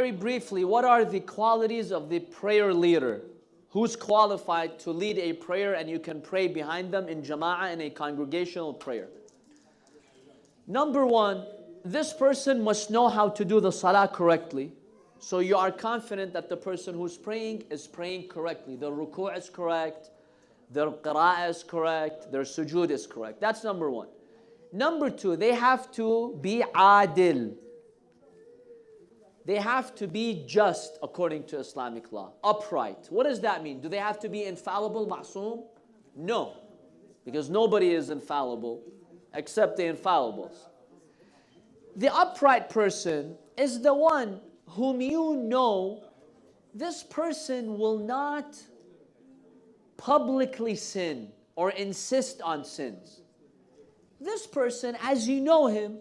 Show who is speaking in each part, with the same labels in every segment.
Speaker 1: very briefly, what are the qualities of the prayer leader? Who's qualified to lead a prayer and you can pray behind them in jama'ah in a congregational prayer? Number one, this person must know how to do the salah correctly. So you are confident that the person who's praying is praying correctly. The ruku' is correct, their qira'ah is correct, their sujood is correct. That's number one. Number two, they have to be adil. They have to be just according to Islamic law, upright. What does that mean? Do they have to be infallible, ma'soom? No, because nobody is infallible except the infallibles. The upright person is the one whom you know this person will not publicly sin or insist on sins. This person, as you know him,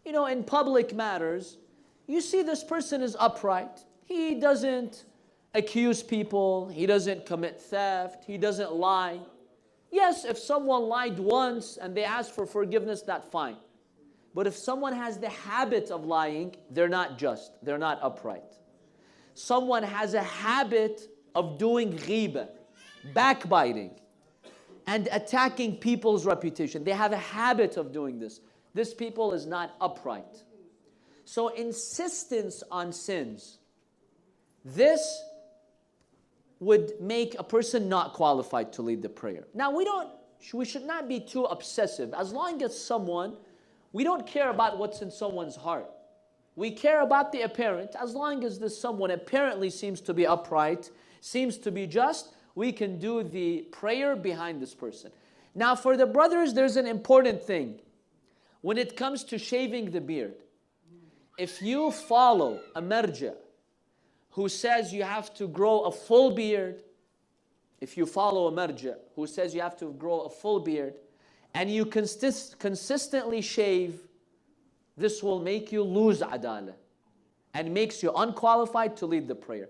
Speaker 1: in public matters, you see this person is upright. He doesn't accuse people. He doesn't commit theft. He doesn't lie. Yes, if someone lied once and they ask for forgiveness, that's fine. But if someone has the habit of lying, they're not just. They're not upright. Someone has a habit of doing ghibah, backbiting, and attacking people's reputation. They have a habit of doing this. This people is not upright. So insistence on sins, this would make a person not qualified to lead the prayer. Now we should not be too obsessive. As long as we don't care about what's in someone's heart. We care about the apparent. As long as this someone apparently seems to be upright, seems to be just, we can do the prayer behind this person. Now for the brothers, there's an important thing. When it comes to shaving the beard, if you follow a marja who says you have to grow a full beard, if you follow a marja who says you have to grow a full beard, and you consistently shave, this will make you lose adalah and makes you unqualified to lead the prayer.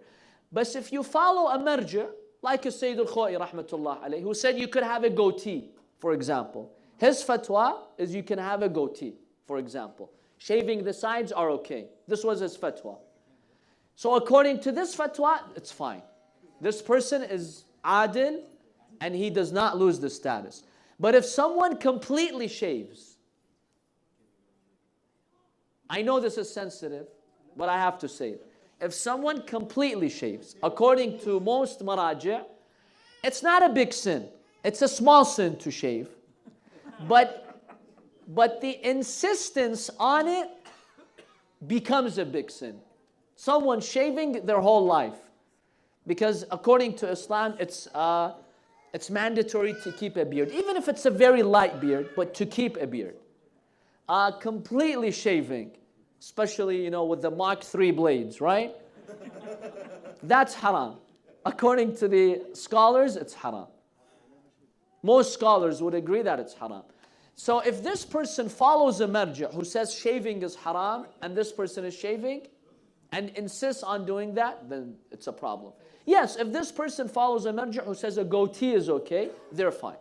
Speaker 1: But if you follow a marja, like a Sayyid al-Khoi rahmatullah alayhi, who said you could have a goatee, for example. His fatwa is you can have a goatee, for example. Shaving the sides are okay. This was his fatwa. So according to this fatwa, it's fine. This person is adil and he does not lose the status. But if someone completely shaves, I know this is sensitive, but I have to say it. If someone completely shaves, according to most maraji', it's not a big sin. It's a small sin to shave. But the insistence on it becomes a big sin. Someone shaving their whole life. Because according to Islam, it's mandatory to keep a beard. Even if it's a very light beard, but to keep a beard. Completely shaving, especially, with the Mark III blades, right? That's haram. According to the scholars, it's haram. Most scholars would agree that it's haram. So if this person follows a marja' who says shaving is haram, and this person is shaving, and insists on doing that, then it's a problem. Yes, if this person follows a marja' who says a goatee is okay, they're fine.